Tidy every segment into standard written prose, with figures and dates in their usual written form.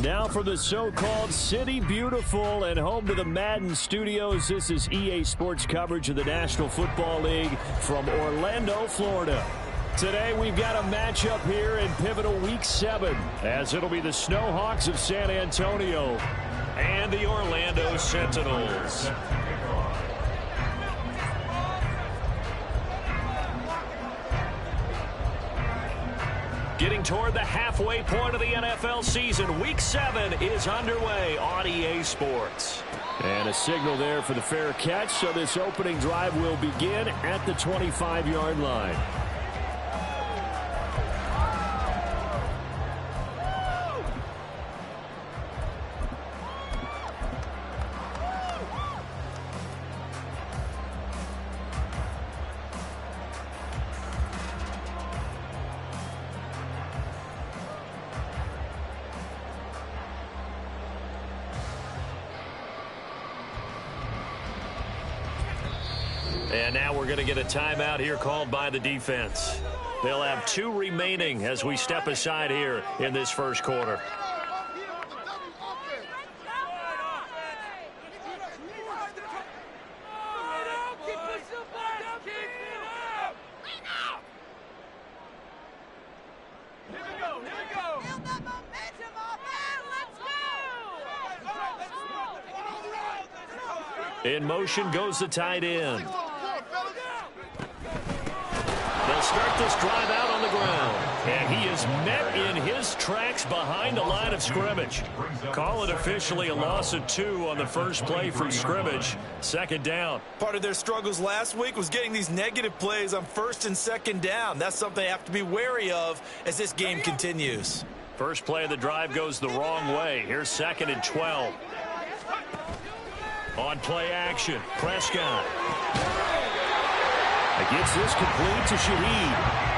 Now for the so-called City Beautiful and home to the Madden studios, this is EA Sports coverage of the National Football League from Orlando, Florida. Today we've got a matchup here in pivotal Week 7, as it'll be the Snowhawks of San Antonio and the Orlando Sentinels. Getting toward the halfway point of the NFL season, Week 7 is underway on EA Sports. And a signal there for the fair catch, so this opening drive will begin at the 25-yard line. And now we're going to get a timeout here called by the defense. They'll have 2 remaining as we step aside here in this first quarter. In motion goes the tight end. They'll start this drive out on the ground. And he is met in his tracks behind the line of scrimmage. Call it officially a loss of 2 on the first play from scrimmage. Second down. Part of their struggles last week was getting these negative plays on first and second down. That's something they have to be wary of as this game continues. First play of the drive goes the wrong way. Here's 2nd and 12. On play action, Prescott. Gets this complete to Shaheed.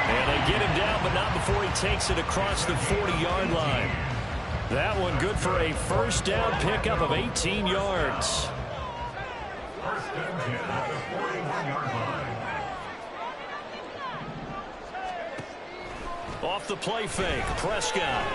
And they get him down, but not before he takes it across the 40-yard line. That one good for a first down pickup of 18 yards. First and 10 at the 41-yard line. Off the play fake, Prescott.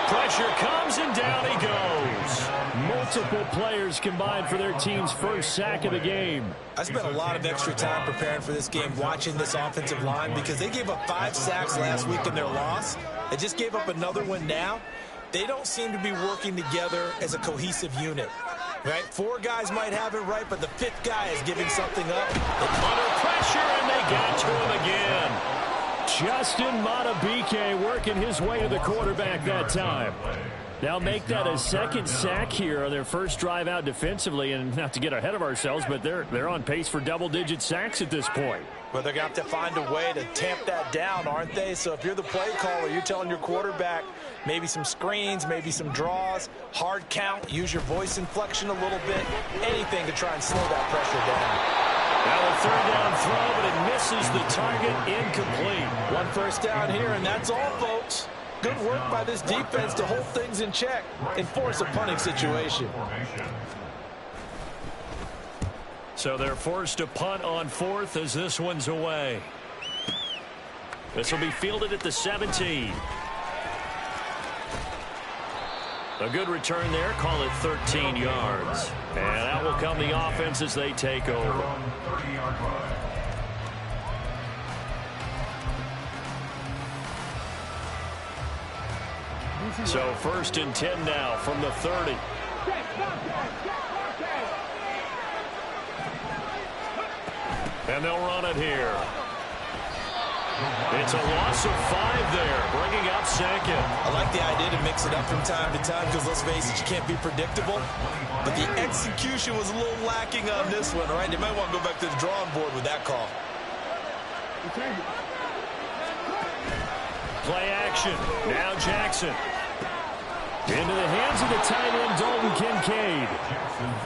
Pressure comes, and down he goes. Multiple players combined for their team's first sack of the game. I spent a lot of extra time preparing for this game, watching this offensive line, because they gave up 5 sacks last week in their loss. They just gave up another one now. They don't seem to be working together as a cohesive unit. Right? 4 guys might have it right, but the 5th guy is giving something up. Under pressure, and they got to him again. Justin Madubuike working his way to the quarterback that time. They'll make that a second sack here on their first drive out defensively, and not to get ahead of ourselves, but they're on pace for double-digit sacks at this point. Well, they're going to have to find a way to tamp that down, aren't they? So if you're the play caller, you're telling your quarterback maybe some screens, maybe some draws, hard count, use your voice inflection a little bit, anything to try and slow that pressure down. Now a third down throw, but it misses the target, incomplete. 1 first down here, and that's all, folks. Good work by this defense to hold things in check and force a punting situation. So they're forced to punt on 4th as this one's away. This will be fielded at the 17. A good return there. Call it 13 yards. And out will come the offense as they take over. So 1st and 10 now from the 30. And they'll run it here. It's a loss of 5 there, bringing up 2nd. I like the idea to mix it up from time to time because, let's face it, you can't be predictable. But the execution was a little lacking on this one, all right? They might want to go back to the drawing board with that call. Play action. Now Jackson. Into the hands of the tight end, Dalton Kincaid.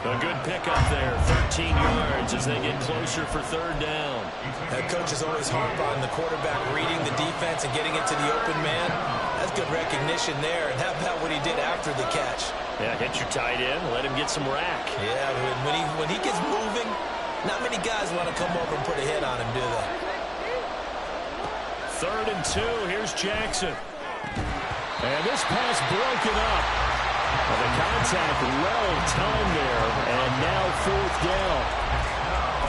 A good pickup there, 13 yards as they get closer for 3rd down. That coach is always hard on the quarterback reading the defense and getting into the open man. That's good recognition there. And how about what he did after the catch? Yeah, hit your tight end, let him get some rack. Yeah, when he gets moving, not many guys want to come over and put a hit on him, do they? 3rd and 2, here's Jackson. And this pass broken up. Well, the contact well timed there, and now fourth down.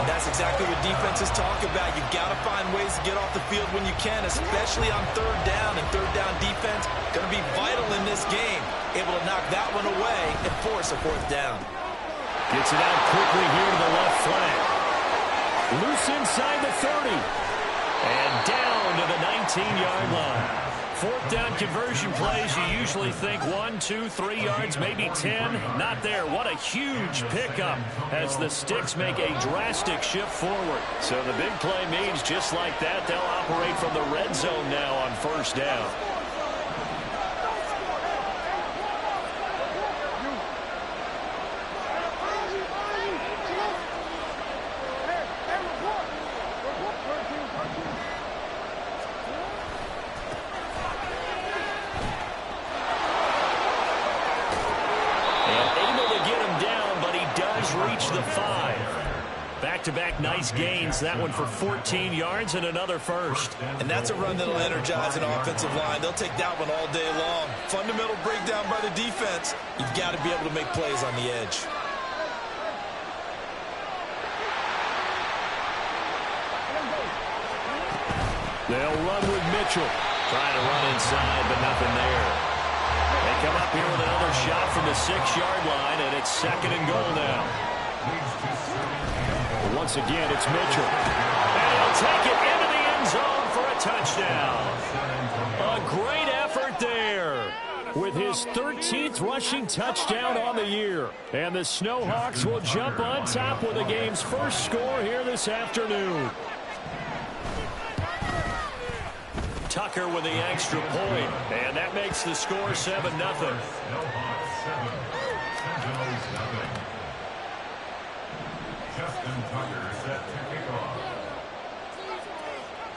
And that's exactly what defenses talk about. You've got to find ways to get off the field when you can, especially on third down. And third down defense going to be vital in this game. Able to knock that one away and force a fourth down. Gets it out quickly here to the left flank. Loose inside the 30. And down to the 19-yard line. Fourth down conversion plays, you usually think 1, 2, 3 yards, maybe 10. Not there. What a huge pickup as the Sticks make a drastic shift forward. So the big play means just like that, they'll operate from the red zone now on first down. Reach the 5. Back-to-back nice gains. That one for 14 yards and another first. And that's a run that'll energize an offensive line. They'll take that one all day long. Fundamental breakdown by the defense. You've got to be able to make plays on the edge. They'll run with Mitchell. Trying to run inside, but nothing there. They come up here with another shot from the 6-yard line, and it's second and goal now. Once again, it's Mitchell. And he'll take it into the end zone for a touchdown. A great effort there with his 13th rushing touchdown on the year. And the Snowhawks will jump on top with the game's first score here this afternoon. Tucker with the extra point, and that makes the score 7-0.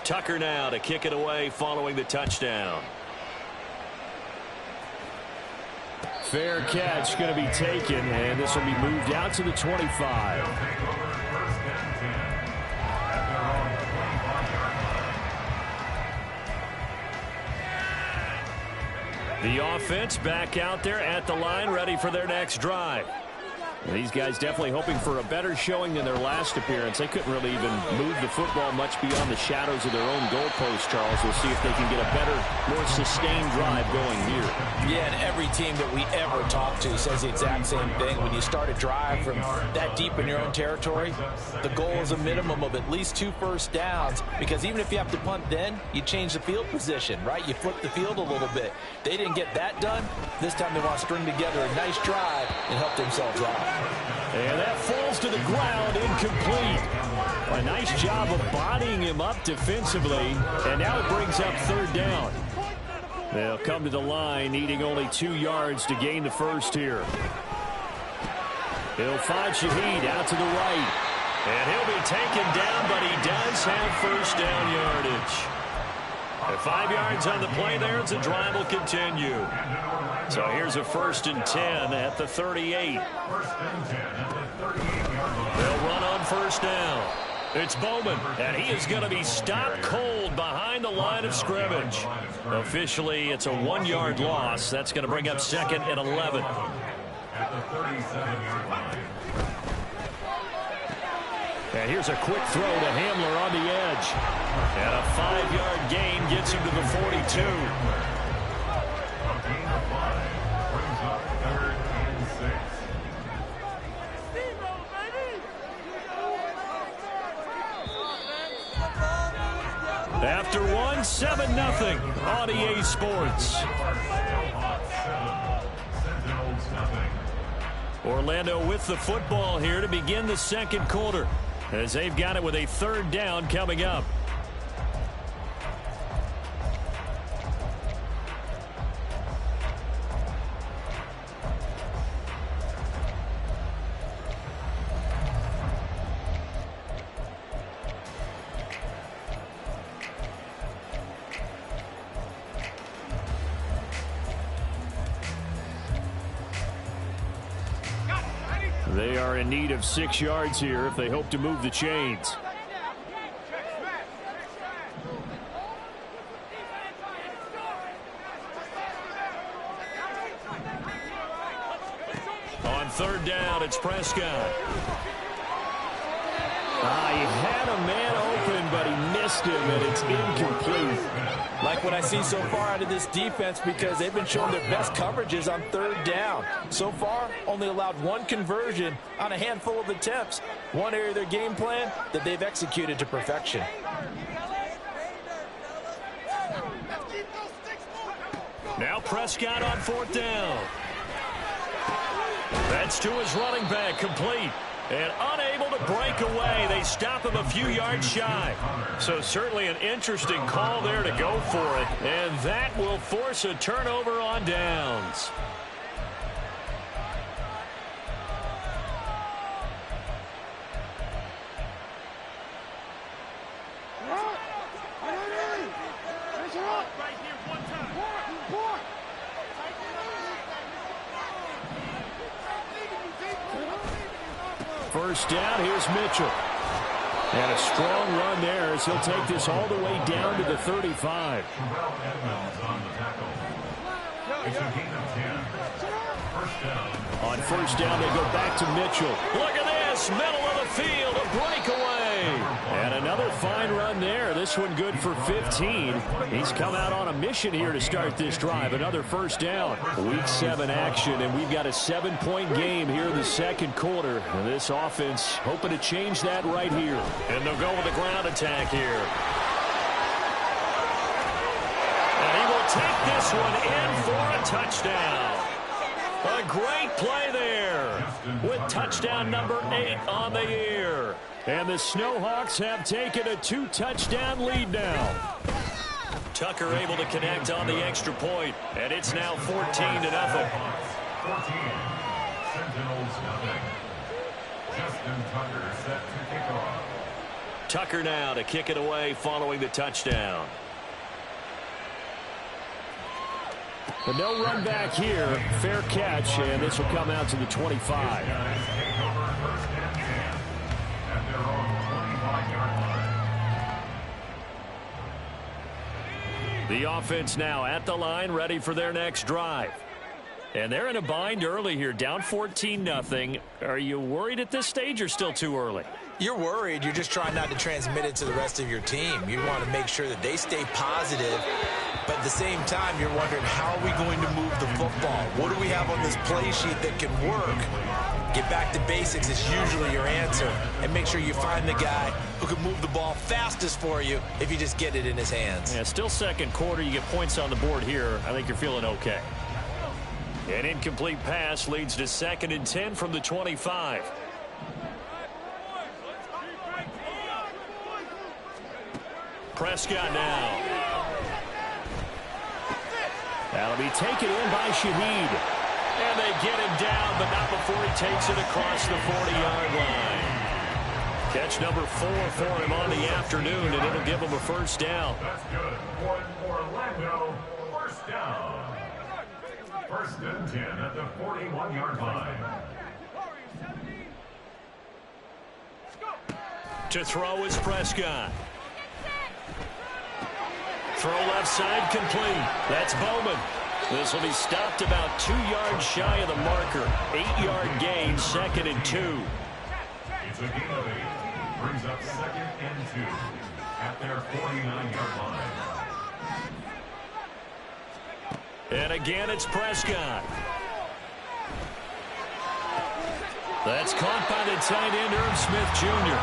Tucker now to kick it away following the touchdown. Fair catch going to be taken, and this will be moved out to the 25. The offense back out there at the line, ready for their next drive. These guys definitely hoping for a better showing than their last appearance. They couldn't really even move the football much beyond the shadows of their own goalpost, Charles. We'll see if they can get a better, more sustained drive going here. Yeah, and every team that we ever talk to says the exact same thing. When you start a drive from that deep in your own territory, the goal is a minimum of at least 2 first downs, because even if you have to punt then, you change the field position, right? You flip the field a little bit. They didn't get that done. This time they want to string together a nice drive and help themselves out. And that falls to the ground, incomplete. A nice job of bodying him up defensively, and now it brings up third down. They'll come to the line, needing only 2 yards to gain the first here. He'll find Shaheed out to the right. And he'll be taken down, but he does have first down yardage. And 5 yards on the play there as the drive will continue. So here's a 1st and 10 at the 38. They'll run on first down. It's Bowman, and he is going to be stopped cold behind the line of scrimmage. Officially, it's a 1-yard loss. That's going to bring up 2nd and 11. And here's a quick throw to Hamler on the edge. And a 5-yard gain gets him to the 42. After one, 7-0 on EA Sports. Orlando with the football here to begin the second quarter, as they've got it with a third down coming up. They are in need of 6 yards here if they hope to move the chains. third down, it's Prescott. He had a man open, but he missed him, and it's incomplete. Like what I see so far out of this defense, because they've been showing their best coverages on third down. So far, only allowed one conversion on a handful of attempts. One area of their game plan that they've executed to perfection. Now Prescott on fourth down. That's to his running back, complete. And unable to break away. They stop him a few yards shy. So certainly an interesting call there to go for it. And that will force a turnover on downs. First down, here's Mitchell. And a strong run there as he'll take this all the way down to the 35. On first down, they go back to Mitchell. Look at this, middle of the field, a breakaway. And another fine run there. This one good for 15. He's come out on a mission here to start this drive. Another first down. Week 7 action, and we've got a 7-point game here in the second quarter. And this offense hoping to change that right here. And they'll go with the ground attack here. And he will take this one in for a touchdown. A great play there with touchdown number 8 on the year. And the Snowhawks have taken a 2-touchdown lead now. Tucker able to connect on the extra point, and it's now 14-0. 14. Sentinels nothing. Justin Tucker set to kick off. Tucker now to kick it away following the touchdown. But no run back here. Fair catch, and this will come out to the 25. The offense now at the line, ready for their next drive. And they're in a bind early here, down 14-0. Are you worried at this stage or still too early? You're worried. You're just trying not to transmit it to the rest of your team. You want to make sure that they stay positive. But at the same time, you're wondering, how are we going to move the football? What do we have on this play sheet that can work? Get back to basics is usually your answer. And make sure you find the guy who can move the ball fastest for you if you just get it in his hands. Yeah, still second quarter. You get points on the board here. I think you're feeling okay. An incomplete pass leads to 2nd and 10 from the 25. Prescott now. That'll be taken in by Shaheed. And they get him down, but not before he takes it across the 40-yard line. Catch number 4 for him on the afternoon, and it'll give him a first down. That's good. For Orlando, first down. 1st and 10 at the 41-yard line. To throw is Prescott. Throw left side complete. That's Bowman. This will be stopped about 2 yards shy of the marker. 8-yard gain, 2nd and 2. It's a gain of 8. Brings up 2nd and 2 at their 49-yard line. And again, it's Prescott. That's caught by the tight end, Irv Smith Jr.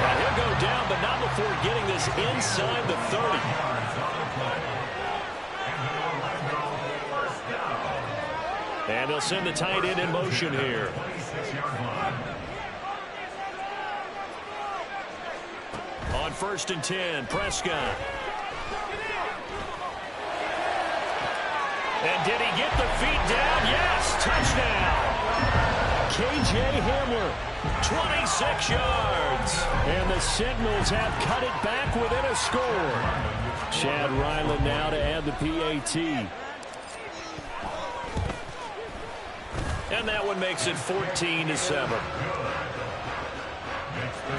And he'll go down, but not before getting this inside the 30. And they'll send the tight end in motion here. On 1st and 10, Prescott. And did he get the feet down? Yes, touchdown. K.J. Hamler, 26 yards. And the Sentinels have cut it back within a score. Chad Ryland now to add the PAT. And that one makes it 14-7. Makes the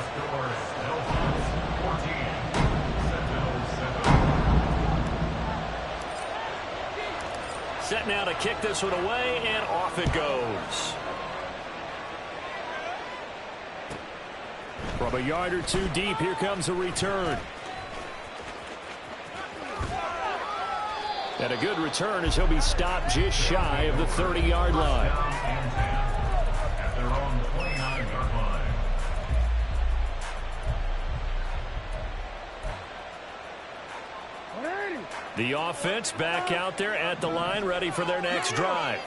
score Snowhawks 14, Sentinels 7. Set now to kick this one away, and off it goes. From a yard or two deep, here comes a return. And a good return as he'll be stopped just shy of the 30-yard line. At their own 29-yard line. The offense back out there at the line, ready for their next drive.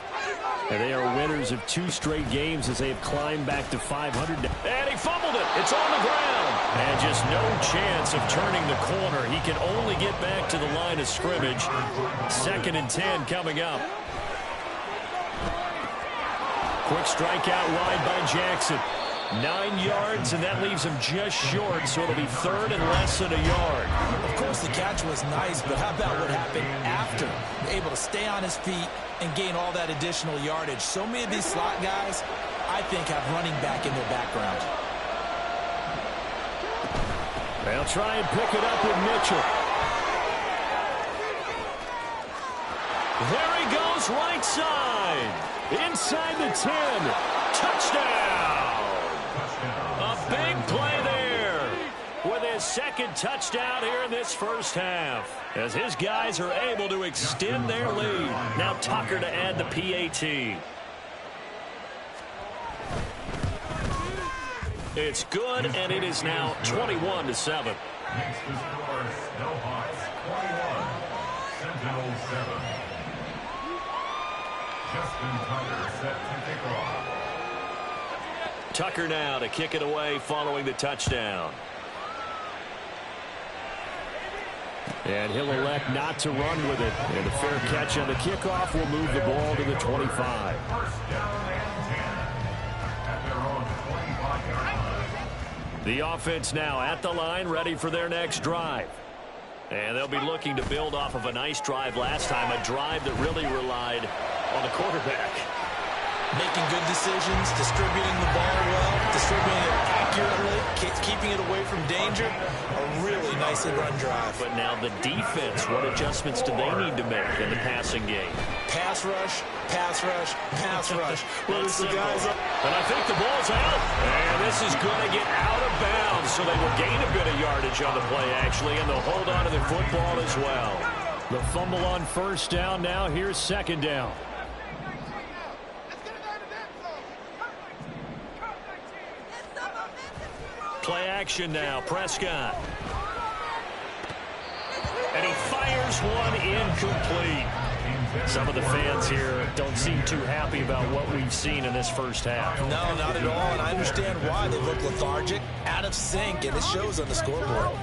And they are winners of 2 straight games as they have climbed back to 500. And he fumbled it. It's on the ground. And just no chance of turning the corner. He can only get back to the line of scrimmage. 2nd and 10 coming up. Quick strikeout wide by Jackson. 9 yards, and that leaves him just short, so it'll be 3rd and less than a yard. Of course, the catch was nice, but how about what happened after? Able to stay on his feet and gain all that additional yardage. So many of these slot guys, I think, have running back in their background. They'll try and pick it up with Mitchell. There he goes, right side. Inside the 10. Touchdown. A big play there with his 2nd touchdown here in this first half, as his guys are able to extend their lead. Now Tucker to add the PAT. It's good, and it is now 21-7. Makes the score Snow Hawks 21, Sentinels 7. Justin Tucker set to kick off. Tucker now to kick it away following the touchdown. And he'll elect not to run with it. And a fair catch on the kickoff will move the ball to the 25. First down and 10 at their own 25-yard line. The offense now at the line, ready for their next drive. And they'll be looking to build off of a nice drive last time, a drive that really relied on the quarterback. Making good decisions, distributing the ball well, distributing it accurately, keeping it away from danger. A really nicely run drive. But now the defense, what adjustments do they need to make in the passing game? Pass rush, pass rush, pass rush. Loads the guys up. And I think the ball's out. And this is going to get out of bounds, so they will gain a bit of yardage on the play, actually, and they'll hold on to the football as well. The fumble on first down now. Here's 2nd down. Play action now. Prescott. And he fires one incomplete. Some of the fans here don't seem too happy about what we've seen in this first half. No, not at all, and I understand why. They look lethargic, out of sync, and it shows on the scoreboard.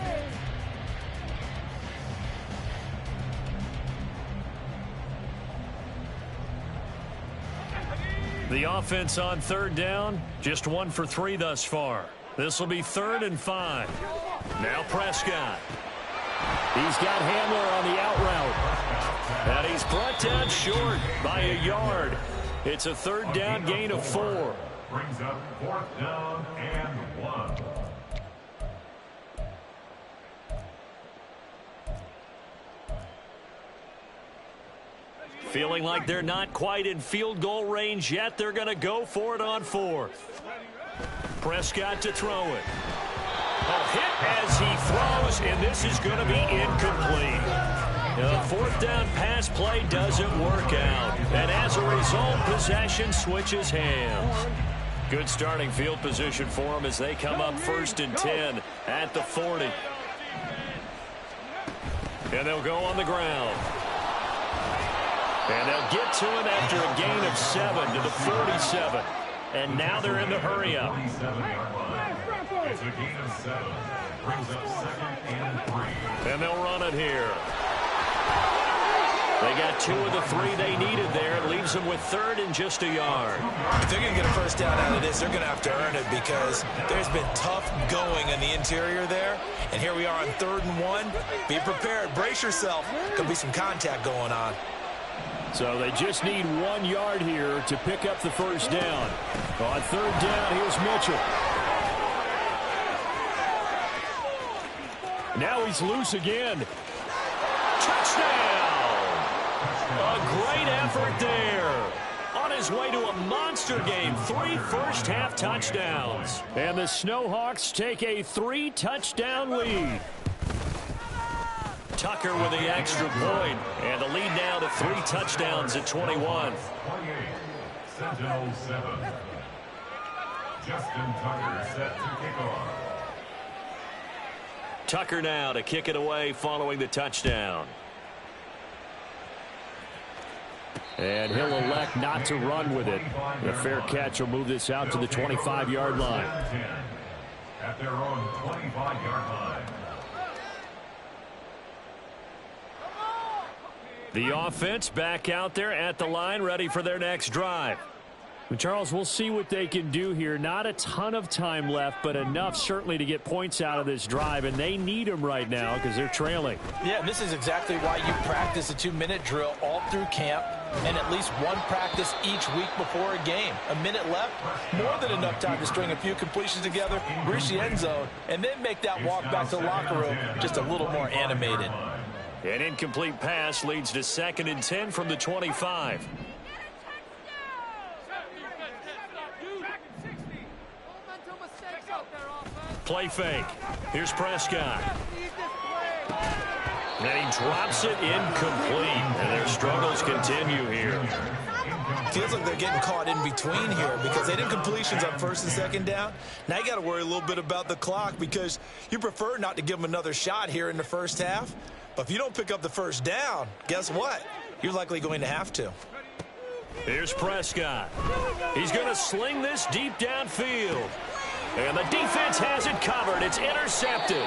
The offense on 3rd down, just 1 for 3 thus far. This will be 3rd and 5. Now Prescott. He's got Hamler on the out route. And he's brought down short by a yard. It's a 3rd down gain of 4. Brings up 4th down and 1. Feeling like they're not quite in field goal range yet. They're going to go for it on 4th. Prescott to throw it. A hit as he throws, and this is going to be incomplete. The 4th down pass play doesn't work out. And as a result, possession switches hands. Good starting field position for them as they come up 1st and 10 at the 40. And they'll go on the ground. And they'll get to him after a gain of 7 to the 47. And now they're in the hurry-up. 47-yard line. It's a gain of 7. Brings up 2nd and 3. And they'll run it here. They got 2 of the 3 they needed there. It leaves them with 3rd and just a yard. If they're going to get a first down out of this, they're going to have to earn it because there's been tough going in the interior there. And here we are on 3rd and 1. Be prepared. Brace yourself. Could be some contact going on. So they just need 1 yard here to pick up the first down. On 3rd down, here's Mitchell. Now he's loose again. Touchdown! A great effort there. on his way to a monster game. 3 first-half touchdowns. And the Snowhawks take a 3-touchdown lead. Tucker with the extra point. And the lead now to 3 touchdowns at 21. 28, Sentinel 7. Justin Tucker set to kick off. Tucker now to kick it away following the touchdown. And he'll elect not to run with it. The fair catch will move this out to the 25-yard line. At their own 25-yard line. The offense back out there at the line, ready for their next drive. Charles, we'll see what they can do here. Not a ton of time left, but enough certainly to get points out of this drive, and they need them right now because they're trailing. Yeah, and this is exactly why you practice a 2-minute drill all through camp and at least one practice each week before a game. A minute left, more than enough time to string a few completions together, reach the end zone, and then make that walk back to the locker room just a little more animated. An incomplete pass leads to 2nd and 10 from the 25. Play fake. Here's Prescott. And he drops it incomplete. And their struggles continue here. Feels like they're getting caught in between here because they did completions on 1st and 2nd down. Now you got to worry a little bit about the clock because you prefer not to give them another shot here in the first half. But if you don't pick up the 1st down, guess what? You're likely going to have to. Here's Prescott. He's going to sling this deep downfield. And the defense has it covered. It's intercepted.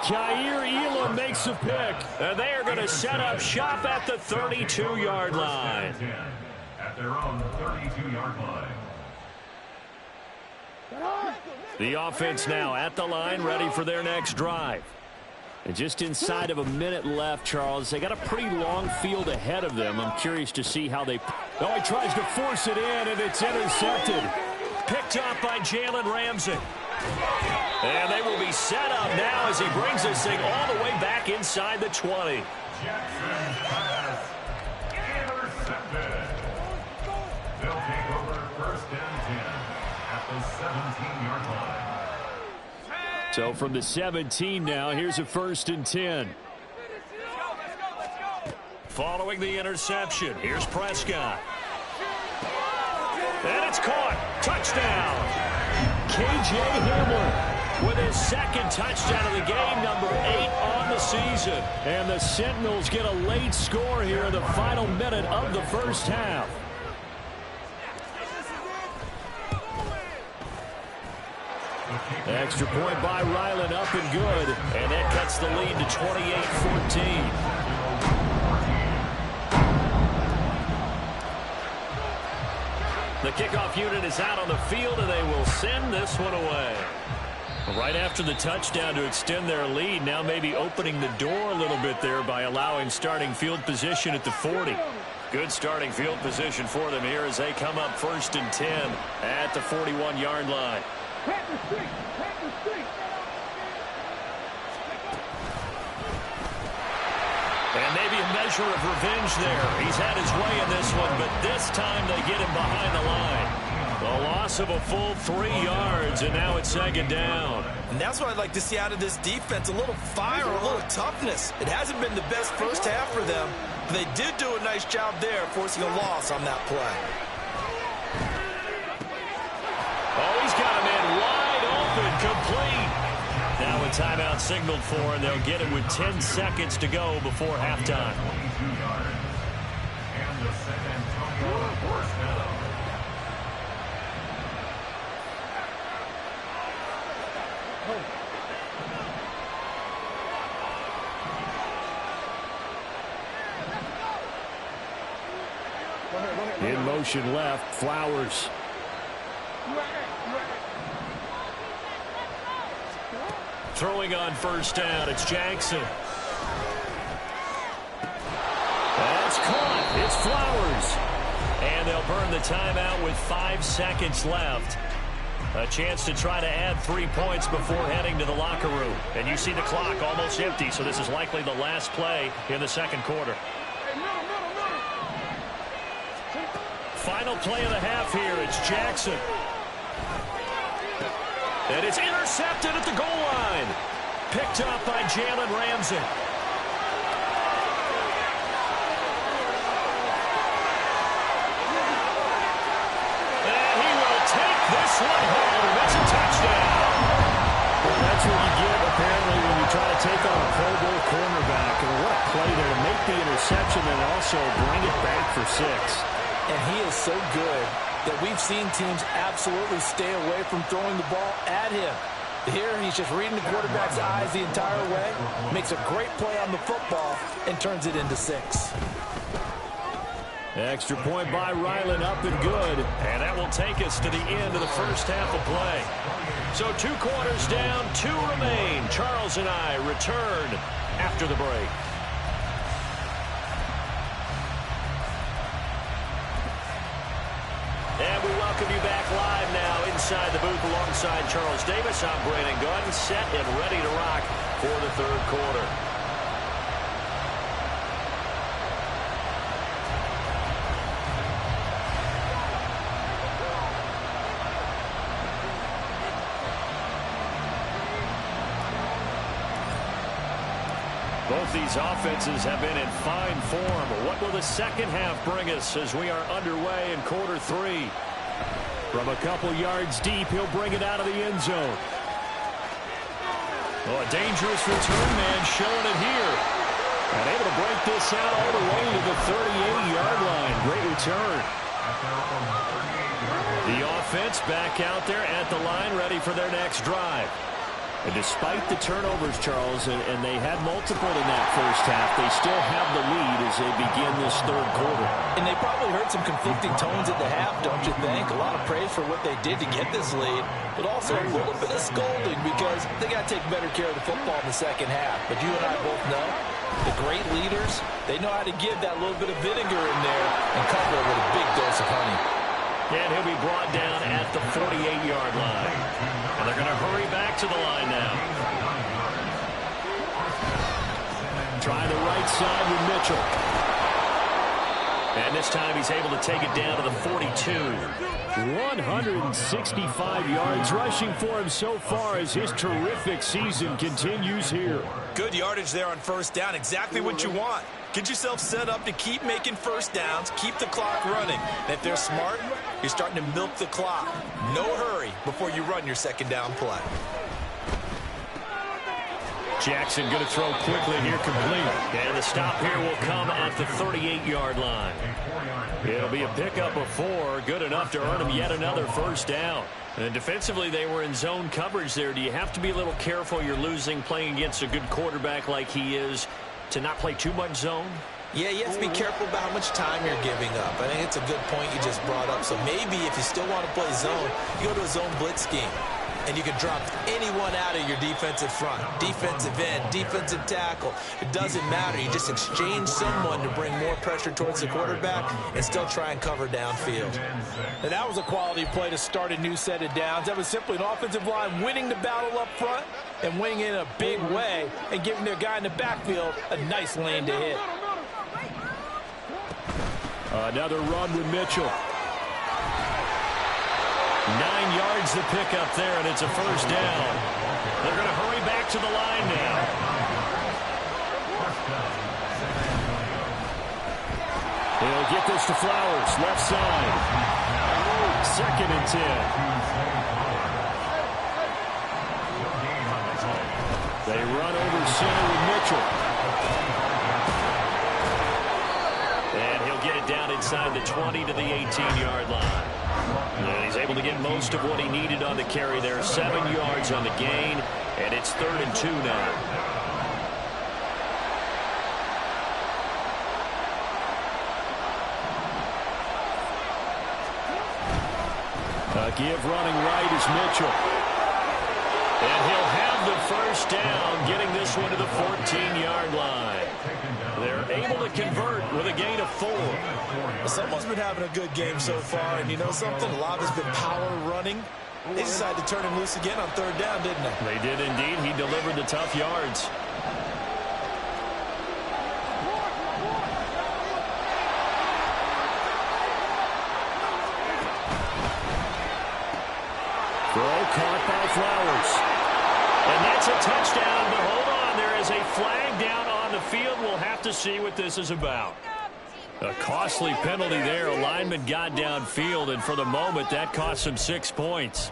Jair Elam makes a pick. And they are going to set up shop at the 32-yard line. At their own 32-yard line. The offense now at the line, ready for their next drive. And just inside of a minute left, Charles. They got a pretty long field ahead of them. I'm curious to see how they... Oh, he tries to force it in, and it's intercepted. Picked up by Jalen Ramsey. And they will be set up now as he brings this thing all the way back inside the 20. Jackson's pass intercepted. They'll take over 1st and 10 at the 17-yard line. So from the 17 now, here's a 1st and 10. Following the interception, here's Prescott. And it's caught. Touchdown. K.J. Hamler with his 2nd touchdown of the game, number 8 on the season. And the Sentinels get a late score here in the final minute of the first half. Extra point by Ryland, up and good. And that cuts the lead to 28-14. The kickoff unit is out on the field, and they will send this one away. Right after the touchdown to extend their lead, now maybe opening the door a little bit there by allowing starting field position at the 40. Good starting field position for them here as they come up 1st and 10 at the 41-yard line. And maybe a measure of revenge there. He's had his way in this one, but this time they get him behind the line. A loss of a full 3 yards, and now it's 2nd down. And that's what I'd like to see out of this defense, a little fire, a little toughness. It hasn't been the best first half for them, but they did do a nice job there forcing a loss on that play. Oh, he's got him in wide open, complete. Now a timeout signaled for, and they'll get it with 10 seconds to go before halftime. 22 yards. And the San Antonio first down. In motion left, Flowers. Throwing on 1st down, it's Jackson. That's caught. It's Flowers. And they'll burn the timeout with 5 seconds left. A chance to try to add 3 points before heading to the locker room. And you see the clock almost empty, so this is likely the last play in the 2nd quarter. final play of the half here. It's Jackson. And it's intercepted at the goal line. Picked up by Jalen Ramsey. And he will take this one home. That's a touchdown. Well, that's what you get, apparently, when you try to take on a Pro Bowl cornerback. And what a play there to make the interception and also bring it back for 6. And he is so good that we've seen teams absolutely stay away from throwing the ball at him. Here, he's just reading the quarterback's eyes the entire way, makes a great play on the football, and turns it into 6. Extra point by Ryland, up and good. And that will take us to the end of the first half of play. So 2 quarters down, 2 remain. Charles and I return after the break. And we welcome you back live now inside the booth alongside Charles Davis. I'm Brandon Gunn, set and ready to rock for the third quarter. Both these offenses have been in fine form. What will the second half bring us as we are underway in quarter 3? From a couple yards deep, he'll bring it out of the end zone. Oh, a dangerous return man showing it here. And able to break this out all the way to the 38-yard line. Great return. The offense back out there at the line, ready for their next drive. And despite the turnovers, Charles, and they had multiple in that first half, they still have the lead as they begin this third quarter. And they probably heard some conflicting tones at the half, don't you think? A lot of praise for what they did to get this lead, but also a little bit of scolding because they got to take better care of the football in the second half. But you and I both know the great leaders, they know how to give that little bit of vinegar in there and cover it with a big dose of honey. And he'll be brought down at the 48-yard line. And they're going to hurry back to the line now. Try the right side with Mitchell. And this time he's able to take it down to the 42. 165 yards rushing for him so far as his terrific season continues here. Good yardage there on first down. Exactly what you want. Get yourself set up to keep making first downs, keep the clock running. And if they're smart, you're starting to milk the clock. No hurry before you run your second down play. Jackson going to throw quickly here, complete. And the stop here will come at the 38-yard line. It'll be a pickup of 4, good enough to earn him yet another first down. And defensively, they were in zone coverage there. Do you have to be a little careful you're losing playing against a good quarterback like he is to not play too much zone? Yeah, you have to be careful about how much time you're giving up. I think it's a good point you just brought up. So maybe if you still want to play zone, you go to a zone blitz scheme. And you can drop anyone out of your defensive front. Defensive end, defensive tackle. It doesn't matter. You just exchange someone to bring more pressure towards the quarterback and still try and cover downfield. And that was a quality play to start a new set of downs. That was simply an offensive line winning the battle up front and winning in a big way and giving their guy in the backfield a nice lane to hit. Another run with Mitchell. 9 yards to pick up there, and it's a first down. They're going to hurry back to the line now. He'll get this to Flowers, left side. 2nd and 10. They run over center with Mitchell. And he'll get it down inside the 20 to the 18-yard line. And he's able to get most of what he needed on the carry there. 7 yards on the gain, and it's 3rd and 2 now. Give running right is Mitchell. And he'll have the first down, getting this one to the 14-yard line. They're able to convert with a gain of 4. Someone's been having a good game so far, and you know something? A lot has been power running. They decided to turn him loose again on 3rd down, didn't they? They did indeed. He delivered the tough yards. And that's a touchdown, but hold on. There is a flag down on the field. We'll have to see what this is about. A costly penalty there. A lineman got downfield, and for the moment, that cost him 6 points.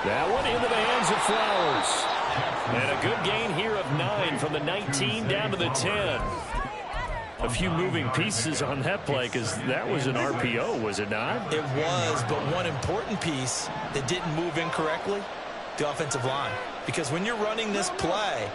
That one into the hands of Flowers. And a good gain here of 9 from the 19 down to the 10. A few moving pieces on that play because that was an RPO, was it not? It was, but one important piece that didn't move incorrectly, the offensive line. Because when you're running this play,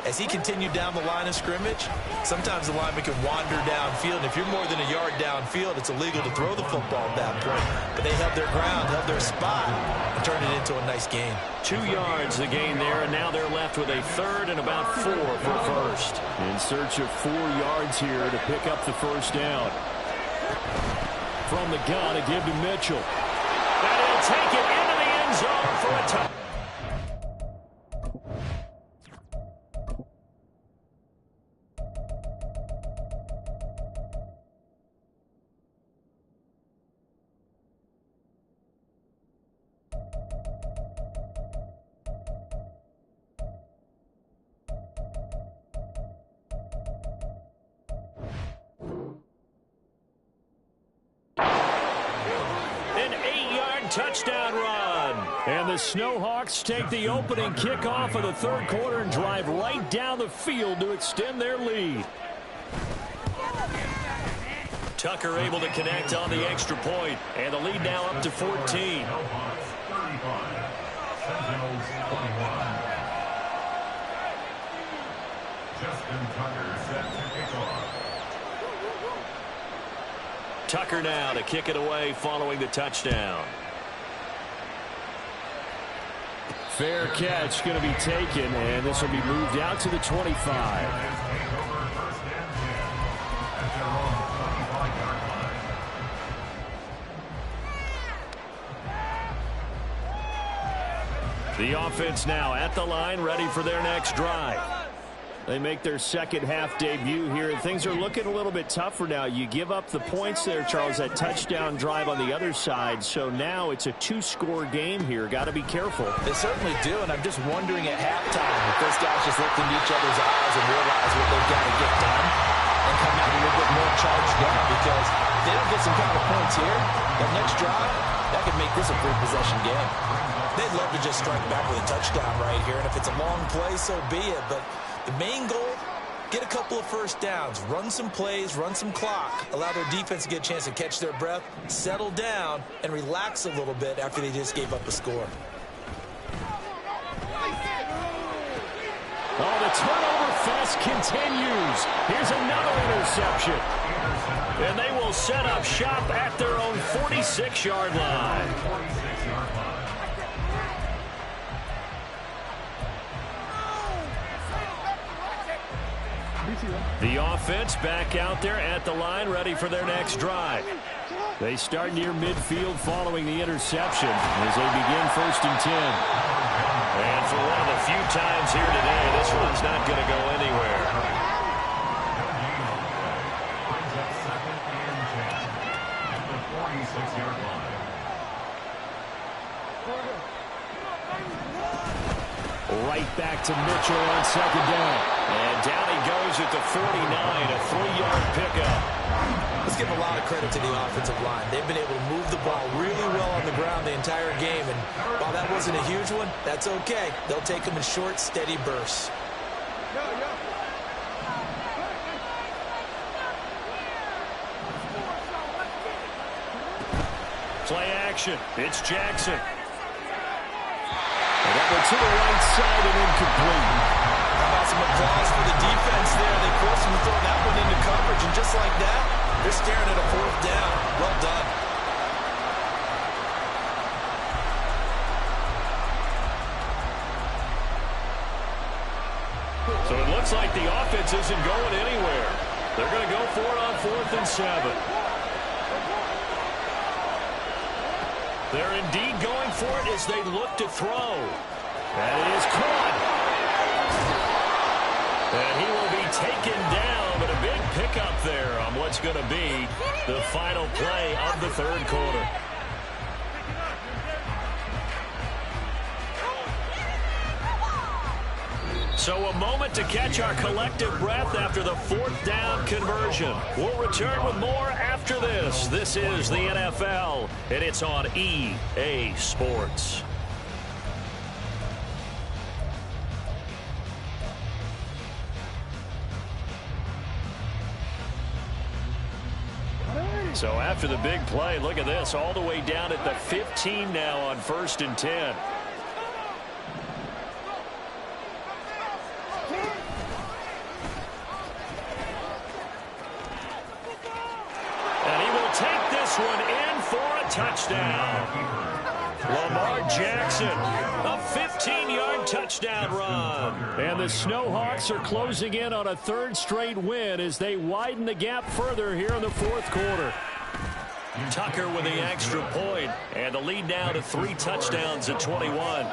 as he continued down the line of scrimmage, sometimes the lineman can wander downfield. If you're more than a yard downfield, it's illegal to throw the football at that point. But they held their ground, held their spot, and turned it into a nice gain. 2 yards the gain there, and now they're left with a third and about 4 for first. In search of 4 yards here to pick up the first down. From the gun, a give to Mitchell. And he'll take it into the end zone for a touchdown. Touchdown run. And the Snowhawks take the opening kickoff of the third quarter and drive right down the field to extend their lead. Tucker able to connect on the extra point, and the lead now up to 14. Snowhawks 35, Sentinels 21. Justin Tucker set to kick off. Tucker now to kick it away following the touchdown. Fair catch going to be taken, and this will be moved out to the 25. The offense now at the line, ready for their next drive. They make their second half debut here, and things are looking a little bit tougher now. You give up the points there, Charles, that touchdown drive on the other side. So now it's a 2-score game here. Got to be careful. They certainly do, and I'm just wondering at halftime if those guys just looked into each other's eyes and realize what they've got to get done and come out a little bit more charged up, because if they don't get some kind of points here, that next drive, that could make this a free possession game. They'd love to just strike back with a touchdown right here, and if it's a long play, so be it. But the main goal, get a couple of first downs, run some plays, run some clock, allow their defense to get a chance to catch their breath, settle down, and relax a little bit after they just gave up a score. Oh, the turnover fest continues. Here's another interception. And they will set up shop at their own 46-yard line. The offense back out there at the line, ready for their next drive. They start near midfield following the interception as they begin 1st and 10. And for one of the few times here today, this one's not going to go anywhere. Brings up 2nd and 10 at the 46-yard line. Right back to Mitchell on 2nd down. And down he goes at the 49, a 3-yard pickup. Let's give a lot of credit to the offensive line. They've been able to move the ball really well on the ground the entire game, and while that wasn't a huge one, that's okay. They'll take them in short, steady bursts. Play action. It's Jackson. And that one to the right side and incomplete. How about some applause for the defense there? They forced him to throw that one into coverage, and just like that, they're staring at a 4th down. Well done. So it looks like the offense isn't going anywhere. They're going to go for it on 4th and 7. They're indeed going for it as they look to throw. That is caught. And he will be taken down, but a big pickup there on what's going to be the final play of the third quarter. So a moment to catch our collective breath after the fourth down conversion. We'll return with more after this. This is the NFL, and it's on EA Sports. So after the big play, look at this, all the way down at the 15 now on 1st and 10. One in for a touchdown. Lamar Jackson, a 15-yard touchdown run. And the Snowhawks are closing in on a third straight win as they widen the gap further here in the fourth quarter. Tucker with the extra point, and the lead now to 3 touchdowns at 21.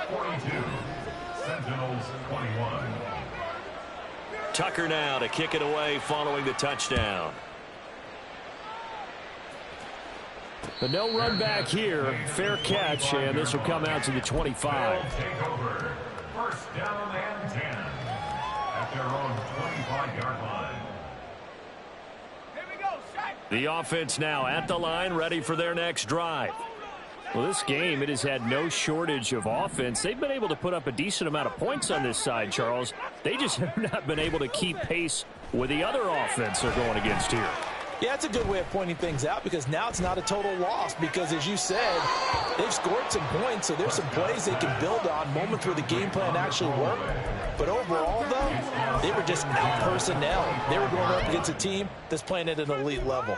Tucker now to kick it away following the touchdown. The no run back here, fair catch, and this will come out to the 25. First down and 10 at their own 25-yard line. The offense now at the line, ready for their next drive. Well, this game, it has had no shortage of offense. They've been able to put up a decent amount of points on this side, Charles. They just have not been able to keep pace with the other offense they're going against here. Yeah, it's a good way of pointing things out because now it's not a total loss because, as you said, they've scored some points, so there's some plays they can build on, moments where the game plan actually worked. But overall, though, they were just out-personnel. They were going up against a team that's playing at an elite level.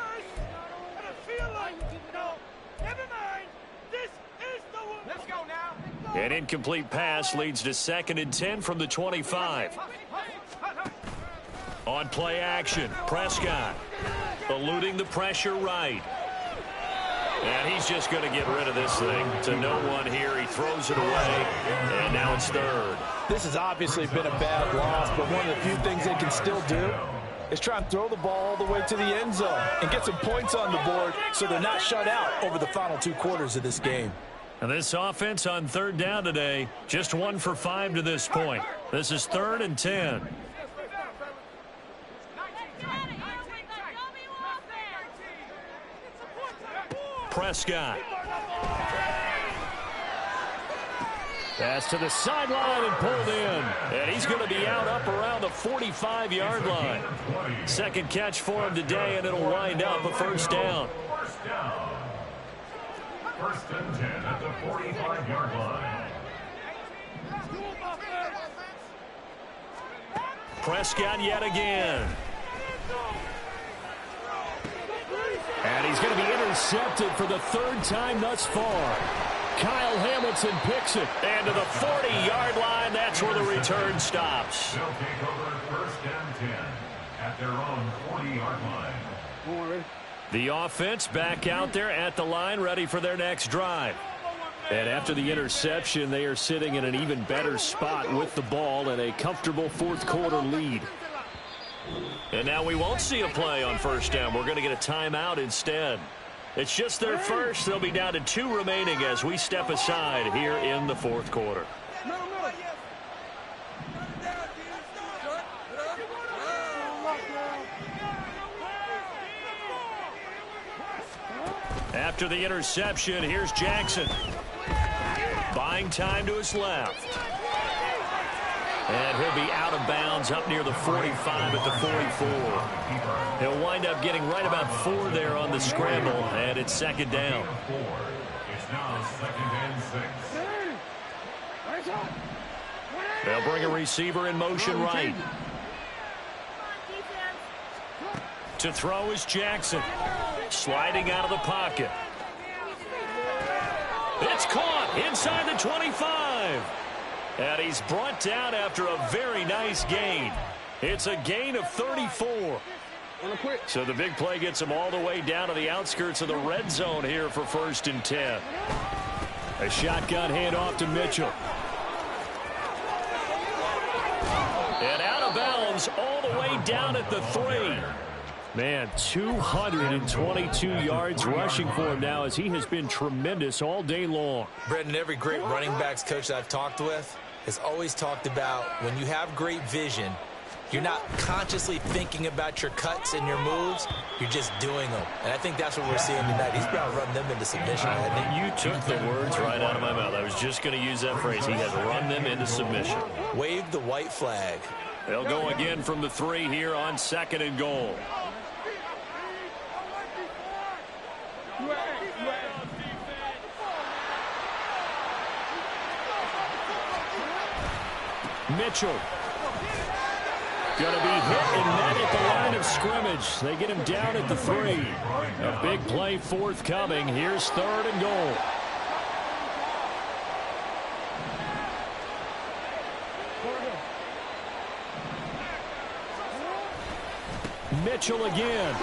An incomplete pass leads to 2nd and 10 from the 25. On play action, Prescott eluding the pressure right. And he's just going to get rid of this thing to no one here. He throws it away, and now it's 3rd. This has obviously been a bad loss, but one of the few things they can still do is try and throw the ball all the way to the end zone and get some points on the board so they're not shut out over the final 2 quarters of this game. And this offense on 3rd down today, just 1 for 5 to this point. This is 3rd and 10. Prescott. Pass to the sideline and pulled in. And he's going to be out up around the 45-yard line. 2nd catch for him today, and it'll wind up a 1st down. 1st and 10 at the 45-yard line. Prescott yet again. And he's going to be intercepted for the 3rd time thus far. Kyle Hamilton picks it. And to the 40-yard line, that's where the return stops. They'll take over 1st and 10 at their own 40-yard line. The offense back out there at the line, ready for their next drive. And after the interception, they are sitting in an even better spot with the ball and a comfortable 4th quarter lead. And now we won't see a play on 1st down. We're going to get a timeout instead. It's just their first. They'll be down to 2 remaining as we step aside here in the 4th quarter. After the interception, here's Jackson. Buying time to his left. And he'll be out of bounds up near the 45 at the 44. He'll wind up getting right about 4 there on the scramble, and it's 2nd down. It's now 2nd and 6. They'll bring a receiver in motion right. To throw is Jackson. Sliding out of the pocket. It's caught inside the 25. And he's brought down after a very nice gain. It's a gain of 34. So the big play gets him all the way down to the outskirts of the red zone here for 1st and 10. A shotgun handoff to Mitchell. down at the 3. Man, 222 yards rushing for him now as he has been tremendous all day long. Brendan, every great running backs coach that I've talked with has always talked about when you have great vision, you're not consciously thinking about your cuts and your moves. You're just doing them. And I think that's what we're seeing tonight. He's about to run them into submission, hasn't he? You took the words right out of my mouth. I was just going to use that phrase. He has run them into submission. Wave the white flag. They'll go again from the 3 here on 2nd and goal. Mitchell. Going to be hit and met at the line of scrimmage. They get him down at the 3. A big play forthcoming. Here's 3rd and goal. Mitchell again.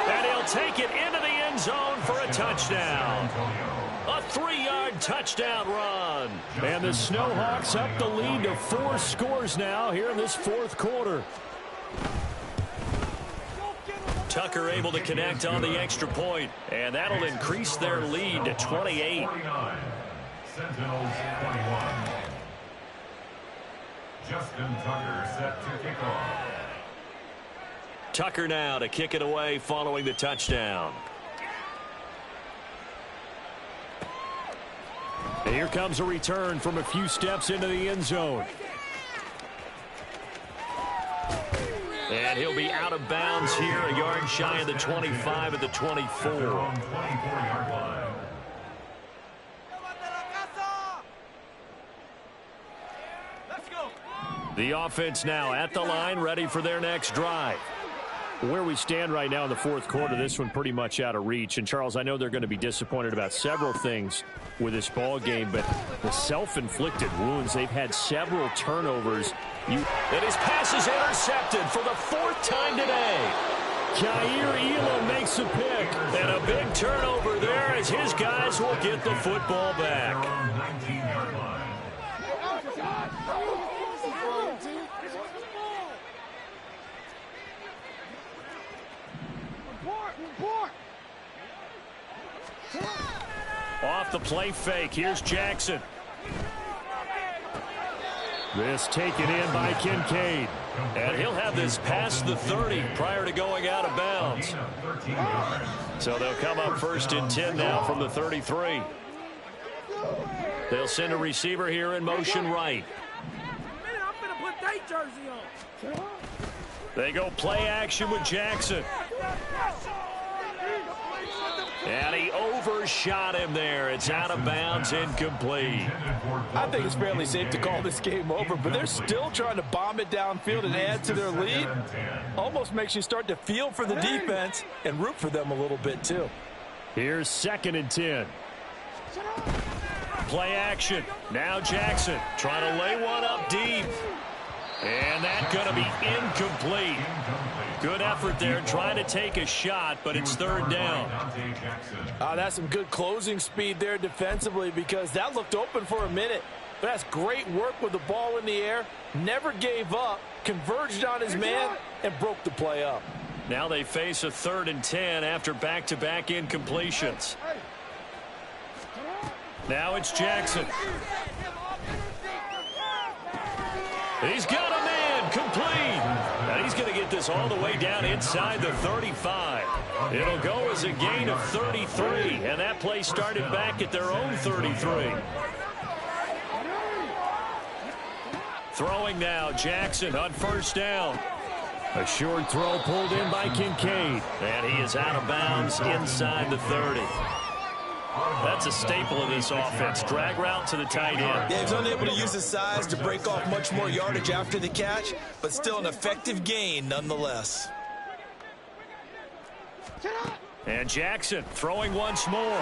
And he'll take it into the end zone for a touchdown. A 3-yard touchdown run. And the Snowhawks up the lead to 4 scores now here in this 4th quarter. Tucker able to connect on the extra point, and that'll increase their lead to 28. Sentinels 21. Justin Tucker set to kick off. Tucker now to kick it away following the touchdown. And here comes a return from a few steps into the end zone. And he'll be out of bounds here, a yard shy of the 25 at the 24. The offense now at the line, ready for their next drive. Where we stand right now in the 4th quarter, this one pretty much out of reach. And, Charles, I know they're going to be disappointed about several things with this ball game, but the self-inflicted wounds, they've had several turnovers. And his pass is intercepted for the 4th time today. Jair Elam makes a pick. And a big turnover there as his guys will get the football back. Off the play fake. Here's Jackson. This taken in by Kincaid. And he'll have this past the 30 prior to going out of bounds. So they'll come up 1st and 10 now from the 33. They'll send a receiver here in motion right. They go play action with Jackson. And he overshot him there. It's out of bounds, incomplete. I think it's fairly safe to call this game over, but they're still trying to bomb it downfield and add to their lead. Almost makes you start to feel for the defense and root for them a little bit, too. Here's 2nd and 10. Play action. Now Jackson trying to lay one up deep. And that's going to be incomplete. Good effort there trying to take a shot, but it's 3rd down. That's some good closing speed there defensively because that looked open for a minute. But that's great work with the ball in the air. Never gave up, converged on his man, and broke the play up. Now they face a 3rd and 10 after back-to-back incompletions. Now it's Jackson. He's got a man complete. And he's going to get this all the way down inside the 35. It'll go as a gain of 33. And that play started back at their own 33. Throwing now, Jackson on 1st down. A short throw pulled in by Kincaid. And he is out of bounds inside the 30. That's a staple of this offense. Drag route to the tight end. Yeah, he's unable to use his size to break off much more yardage after the catch, but still an effective gain nonetheless. And Jackson throwing once more.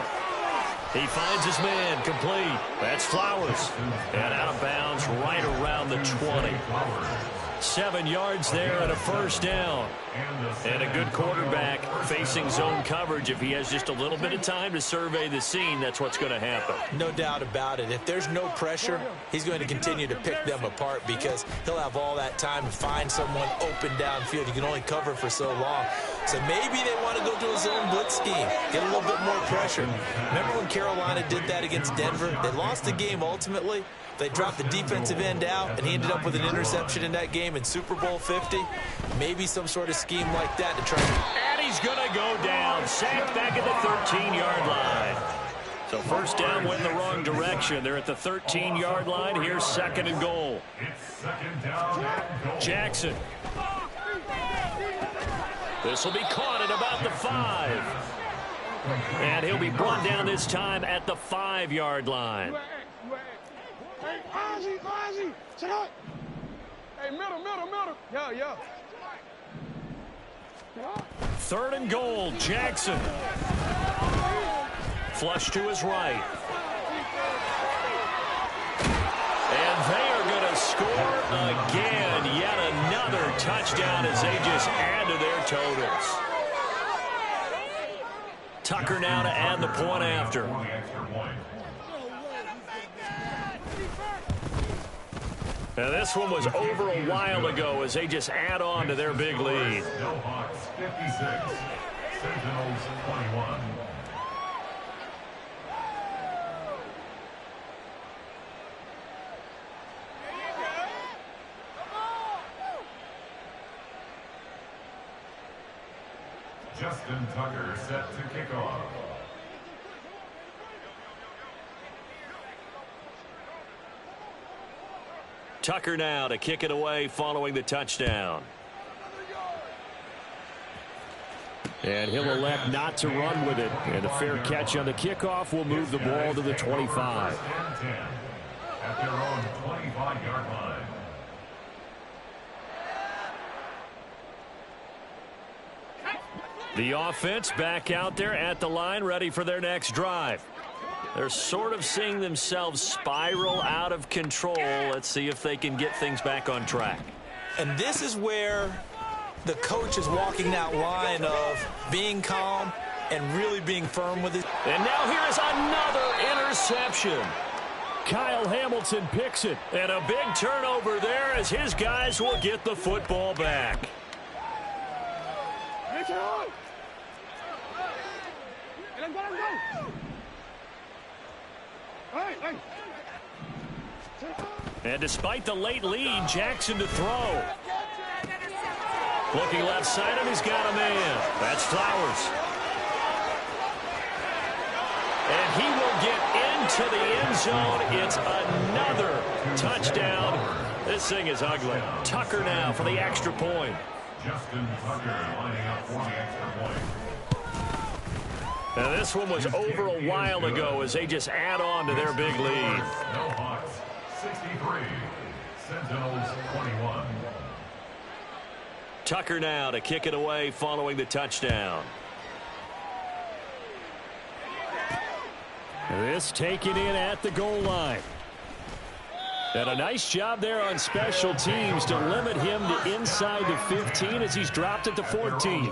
He finds his man complete. That's Flowers. And out of bounds right around the 20. 7 yards there and a first down. And a good quarterback facing zone coverage. If he has just a little bit of time to survey the scene, that's what's going to happen. No doubt about it. If there's no pressure, he's going to continue to pick them apart because he'll have all that time to find someone open downfield. You can only cover for so long. So maybe they want to go to a zone blitz scheme, get a little bit more pressure. Remember when Carolina did that against Denver? They lost the game ultimately. They dropped the defensive end out, and he ended up with an interception in that game in Super Bowl 50. Maybe some sort of scheme like that to try. And he's going to go down. Sacked back at the 13-yard line. So first down went in the wrong direction. They're at the 13-yard line. Here's 2nd and goal. Jackson. This will be caught at about the 5. And he'll be brought down this time at the 5-yard line. Hey, middle. Yeah. 3rd and goal, Jackson. Flush to his right. And they are going to score again. Yet another touchdown as they just add to their totals. Tucker now to add the point after. Now this one was over a while ago as they just add on to their big lead. Hawks 56, Sentinels 21. Justin Tucker set to kick off. Tucker now to kick it away following the touchdown. And he'll elect not to run with it. And a fair catch on the kickoff will move the ball to the 25. At their own 25-yard line. The offense back out there at the line, ready for their next drive. They're sort of seeing themselves spiral out of control. Let's see if they can get things back on track. And this is where the coach is walking that line of being calm and really being firm with it. And now here is another interception. Kyle Hamilton picks it. And a big turnover there as his guys will get the football back. And despite the late lead, Jackson to throw. Looking left side, and he's got a man. That's Flowers. And he will get into the end zone. It's another touchdown. This thing is ugly. Tucker now for the extra point. Justin Tucker lining up for the extra point. Now this one was over a while ago as they just add on to their big lead. Snow Hawks 63, Sentinels 21. Tucker now to kick it away following the touchdown. This taken in at the goal line. And a nice job there on special teams to limit him to inside the 15 as he's dropped it to 14.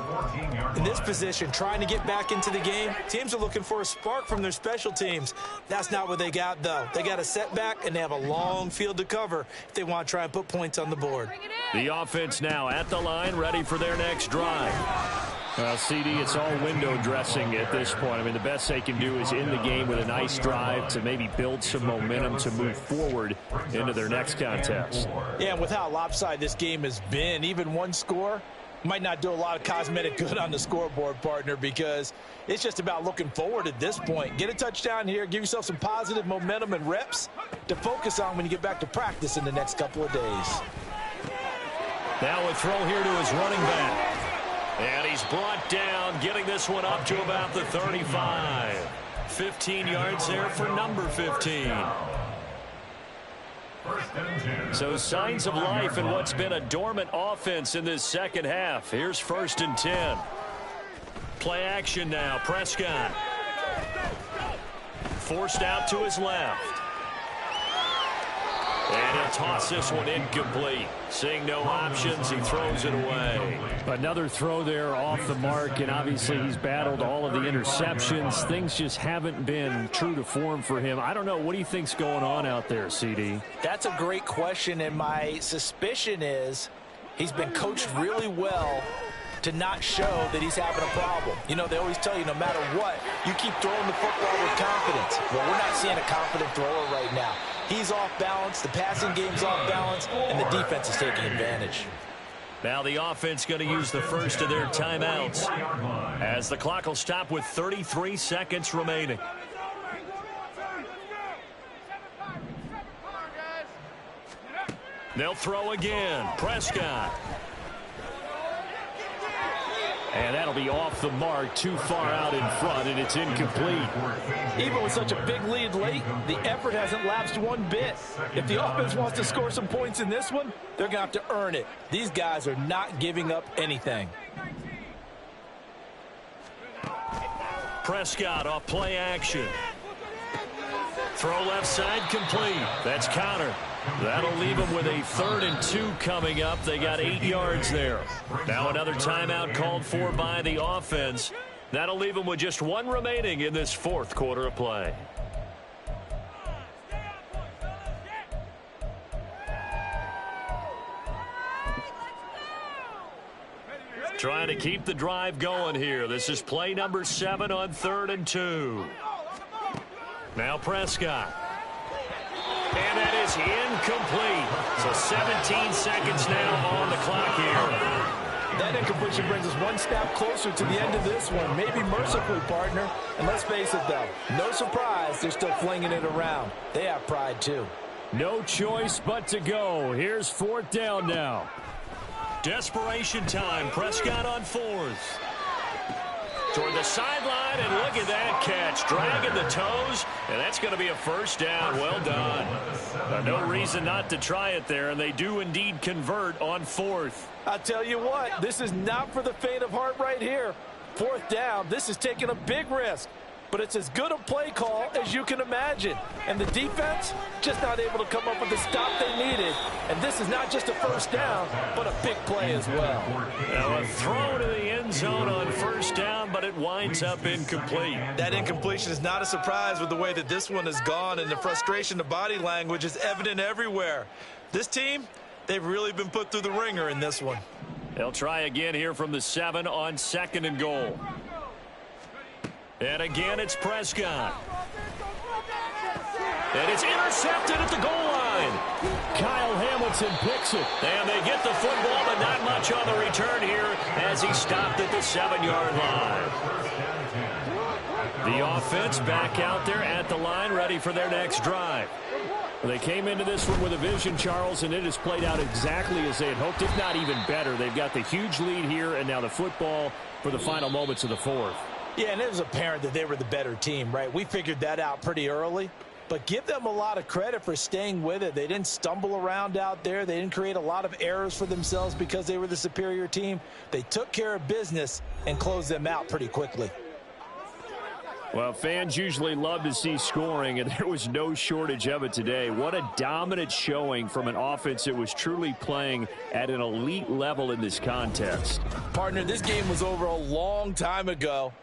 In this position, trying to get back into the game, teams are looking for a spark from their special teams. That's not what they got, though. They got a setback, and they have a long field to cover if they want to try and put points on the board. The offense now at the line, ready for their next drive. Well, CD, it's all window dressing at this point. I mean, the best they can do is in the game with a nice drive to maybe build some momentum to move forward into their next contest. Yeah, and with how lopsided this game has been, even one score might not do a lot of cosmetic good on the scoreboard, partner, because it's just about looking forward at this point. Get a touchdown here, give yourself some positive momentum and reps to focus on when you get back to practice in the next couple of days. Now a throw here to his running back. And he's brought down, getting this one up to about the 35. 15 yards there for number 15. So signs of life in what's been a dormant offense in this second half. Here's 1st and 10. Play action now. Prescott. Forced out to his left. And he'll toss this one incomplete. Seeing no options, he throws it away. Another throw there off the mark, and obviously he's battled all of the interceptions. Things just haven't been true to form for him. I don't know. What do you think's going on out there, CD? That's a great question, and my suspicion is he's been coached really well to not show that he's having a problem. You know, they always tell you no matter what, you keep throwing the football with confidence. Well, we're not seeing a confident thrower right now. He's off balance, the passing game's off balance, and the defense is taking advantage. Now the offense going to use the first of their timeouts as the clock will stop with 33 seconds remaining. They'll throw again. Prescott. And that'll be off the mark, too far out in front, and it's incomplete. Even with such a big lead late, the effort hasn't lapsed one bit. If the offense wants to score some points in this one, they're going to have to earn it. These guys are not giving up anything. Prescott off play action. Throw left side complete. That's Connor. That'll leave them with a 3rd and 2 coming up. They got 8 yards there. Now another timeout called for by the offense. That'll leave them with just 1 remaining in this 4th quarter of play. Trying to keep the drive going here. This is play number 7 on 3rd and 2. Now Prescott. And that is incomplete. So 17 seconds now on the clock here. That incompletion brings us one step closer to the end of this one. Maybe mercifully, partner. And let's face it, though, no surprise they're still flinging it around. They have pride, too. No choice but to go. Here's 4th down now. Desperation time. Prescott on 4th. Toward the sideline, and look at that catch. Dragging the toes, and that's going to be a 1st down. Well done. No reason not to try it there, and they do indeed convert on 4th. I'll tell you what, this is not for the faint of heart right here. 4th down, this is taking a big risk. But it's as good a play call as you can imagine. And the defense just not able to come up with the stop they needed. And this is not just a 1st down, but a big play as well. Now a throw to the end zone on 1st down, but it winds up incomplete. That incompletion is not a surprise with the way that this one has gone, and the frustration of body language is evident everywhere. This team, they've really been put through the ringer in this one. They'll try again here from the 7 on 2nd and goal. And again, it's Prescott. And it's intercepted at the goal line. Kyle Hamilton picks it. And they get the football, but not much on the return here as he stopped at the 7-yard line. The offense back out there at the line, ready for their next drive. They came into this one with a vision, Charles, and it has played out exactly as they had hoped, if not even better. They've got the huge lead here, and now the football for the final moments of the 4th. Yeah, and it was apparent that they were the better team, right? We figured that out pretty early. But give them a lot of credit for staying with it. They didn't stumble around out there. They didn't create a lot of errors for themselves because they were the superior team. They took care of business and closed them out pretty quickly. Well, fans usually love to see scoring, and there was no shortage of it today. What a dominant showing from an offense that was truly playing at an elite level in this contest. Partner, this game was over a long time ago.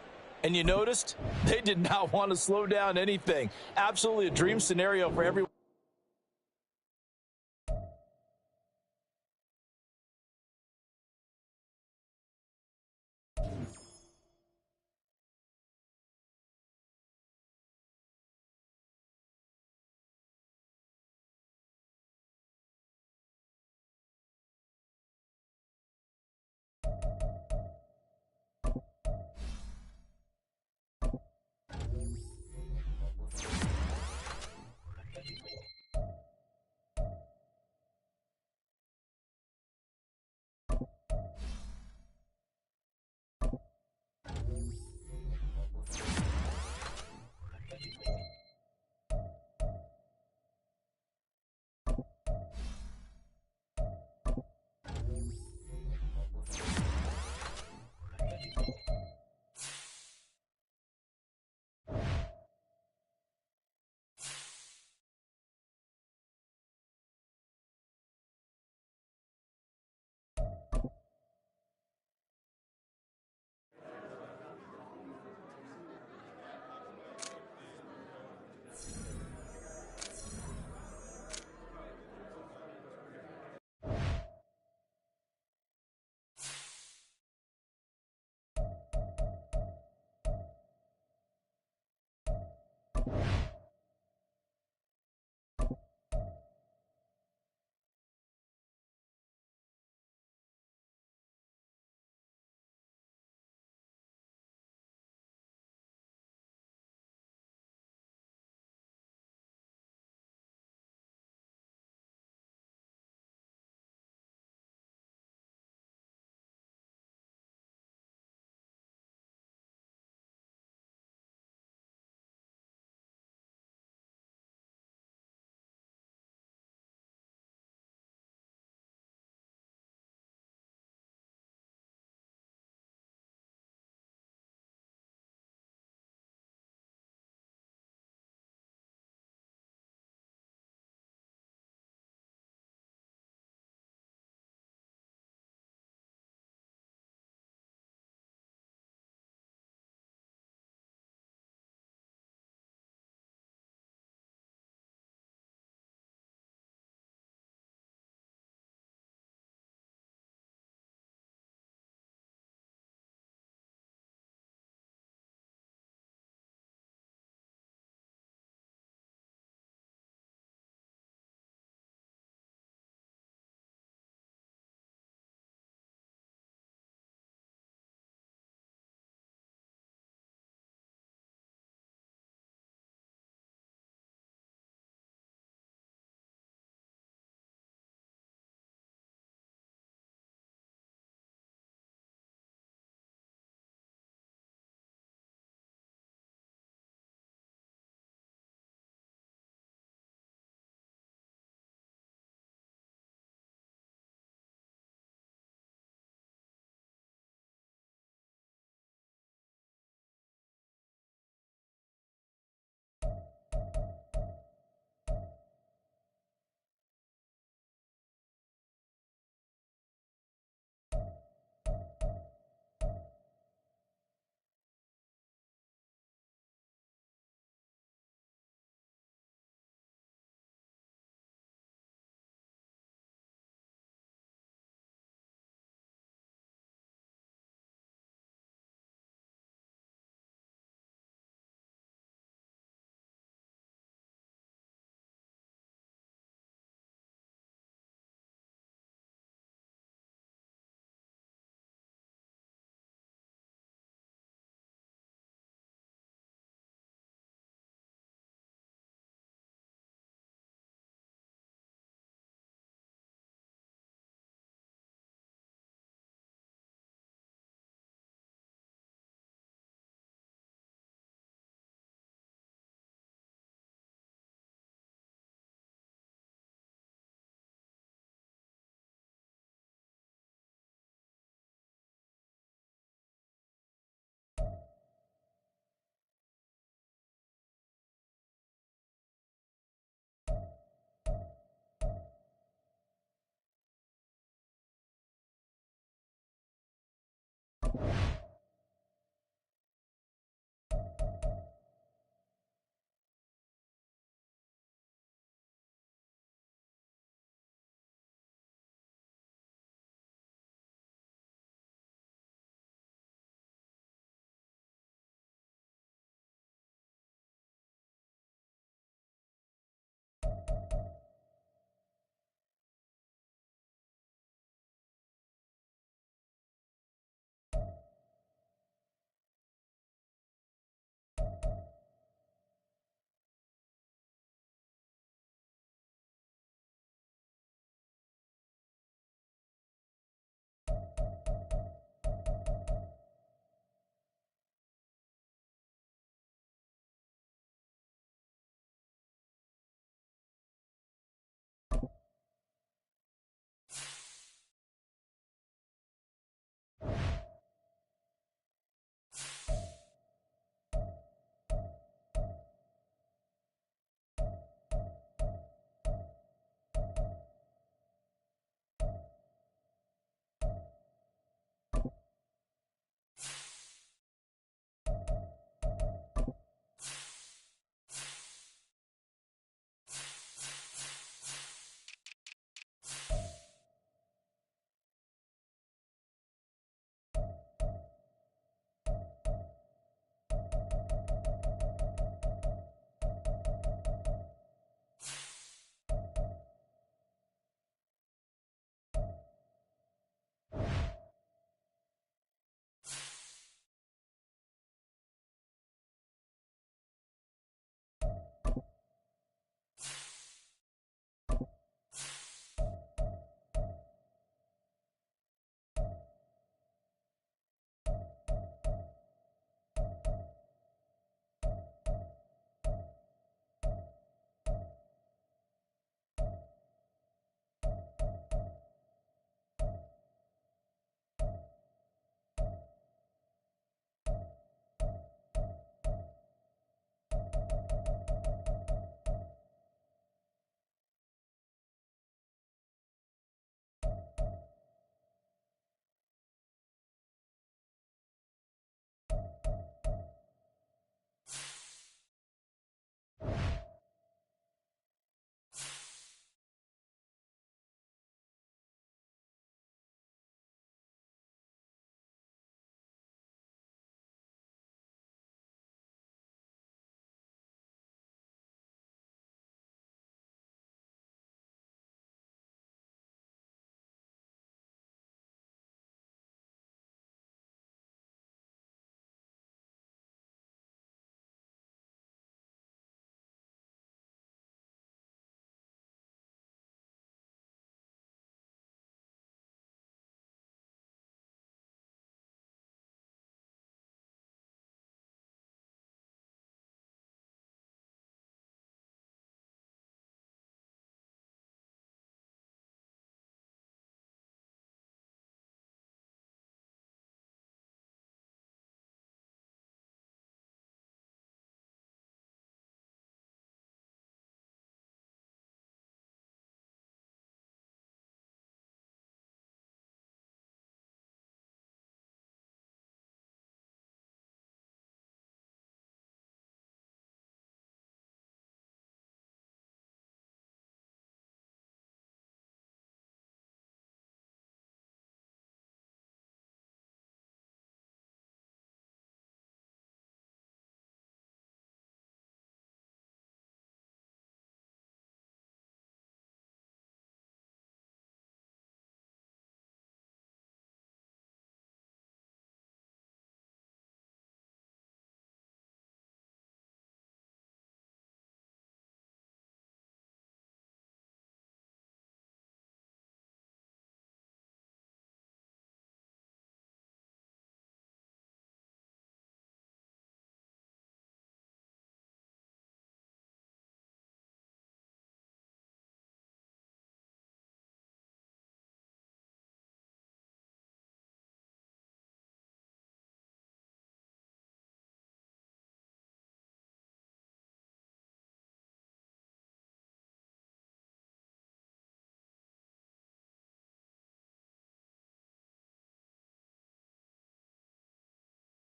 And you noticed they did not want to slow down anything. Absolutely a dream scenario for everyone.